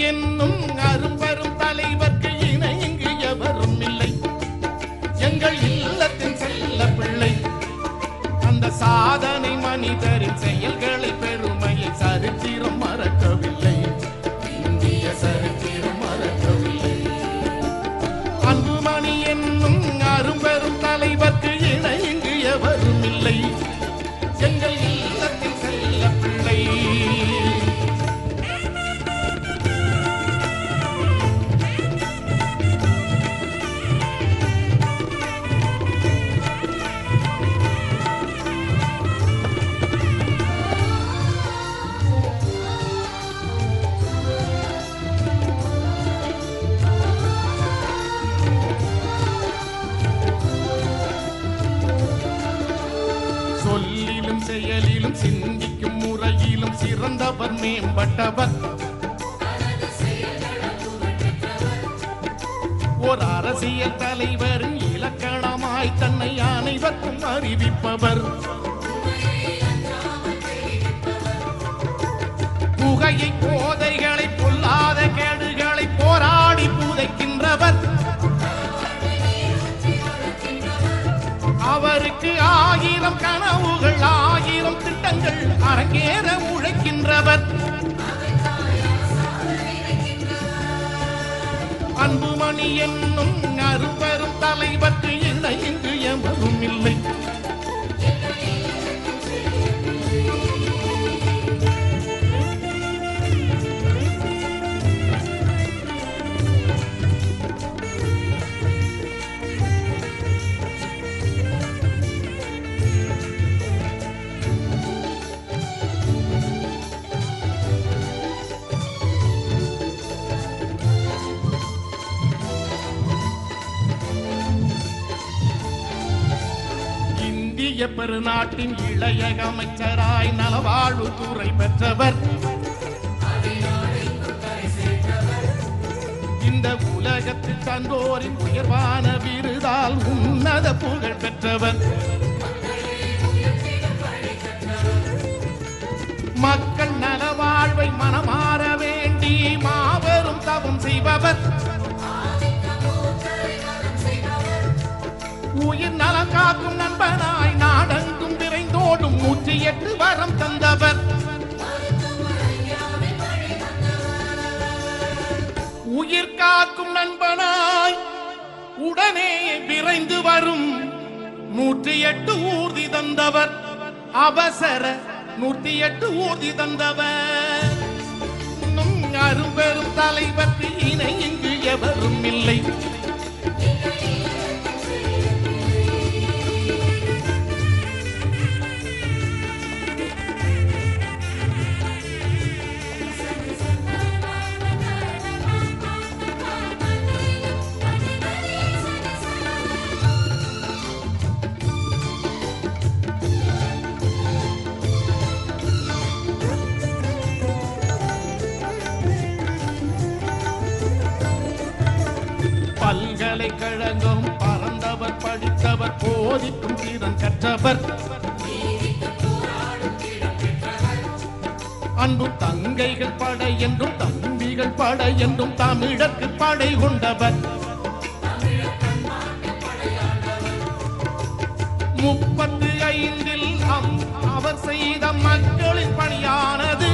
என்னும் அரும்பெரும் தலைவர்க்கு இணை இங்கு எவரும் இல்லை. எங்கள் இல்லத்தின் செல்ல பிள்ளை அந்த சாதனை மனிதரின் செயல்களை பெருமையை சரித்திரம் மறக்கவில்லை. இந்திய சரித்திரம் மறக்கவில்லை. அன்புமணி என்னும் அரும்பெரும் தலைவர்க்கு இணை இங்கு எவரும் இல்லை. எங்கள் இல்லத்தின் செல்ல பிள்ளை. சொல்லிலும் செயலிலும் சிந்திக்கும் முறையிலும் சிறந்தவர் மேம்பட்டவர். ஓர் அரசியல் தலைவரின் இலக்கணமாய் தன்னை அனைவருக்கும் அறிவிப்பவர். புகையை போதைகளை பொல்லாத கேடுகளை போராடி புதைக்கின்றவர். அவருக்கு 1000 கனவுகள் 1000 திட்டங்கள் அரங்கேற உழைக்கின்றவர். அன்புமணி என்னும் அரும்பெரும் தலைவர்க்கு இணை இங்கு எவரும் இல்லை. இந்திய பெருநாட்டின் இளைய அமைச்சராய் நலவாழ்வு துறை பெற்றவர். இந்த உலகத்தில் தந்தோரின் உயர்வான விருதால் உன்னத புகழ் பெற்றவர். மக்கள் நலவாழ்வை மனமாற வேண்டி மாபெரும் தவம் செய்பவர். உயிர் நலம் காக்கும் நண்பனாய் நாடெங்கும் விரைந்தோடும் 108 வரம் தந்தவர். உயிர் காக்கும் நண்பனாய் உடனே விரைந்து வரும் 108 ஊர்தி தந்தவர். அவசர 108 ஊர்தி தந்தவர். அரும்பெரும் தலைவர்க்கு இணை இங்கு எவரும் இல்லை. பல்கலைக்கழகம் பறந்தவர் படித்தவர் போதிக்கும் திறன் கற்றவர். அன்பு தங்கைகள் படை என்றும் தம்பிகள் படை என்றும் தமிழருக்கு படை கொண்டவர். 35 அவர் செய்த மக்களின் பணியானது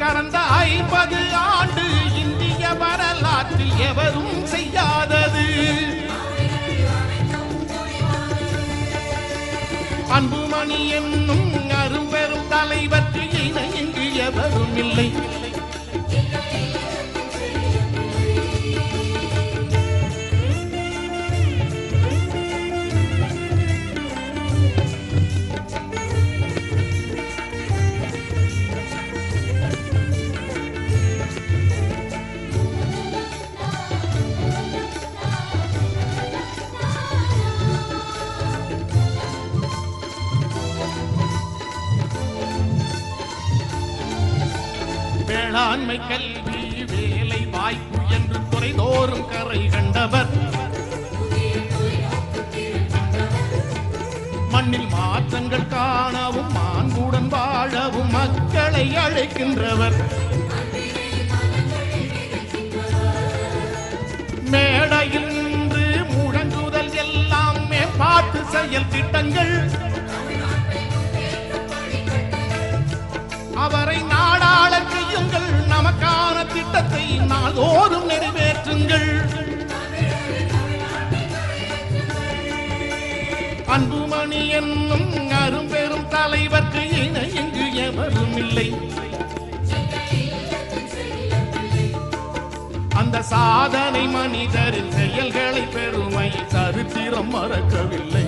கடந்த 50 ஆண்டு இந்திய வரலாற்றில் எவரும் செய்யாதது. அன்புமணி என்னும் அரும்பெரும் தலைவர்க்கு இணை இங்கு எவரும் இல்லை. வேளாண்மை கல்வி வேலை வாய்ப்பு என்று துறைதோறும் கரை கண்டவர். மண்ணில் மாற்றங்கள் காணவும் மாண்புடன் வாழவும் மக்களை அழைக்கின்றவர். மேடையில் நின்று முழங்குதல் எல்லாம் மேம்பாட்டு செயல் திட்டங்கள். அவரை நாடாள செய்யுங்கள், நமக்கான திட்டத்தை நாள்தோறும் நிறைவேற்றுங்கள். அன்புமணி என்னும் அரும்பெரும் தலைவர்க்கு இணை இங்கு எவரும் இல்லை. அந்த சாதனை மனிதரின் செயல்களை பெருமை சரித்திரம் மறக்கவில்லை.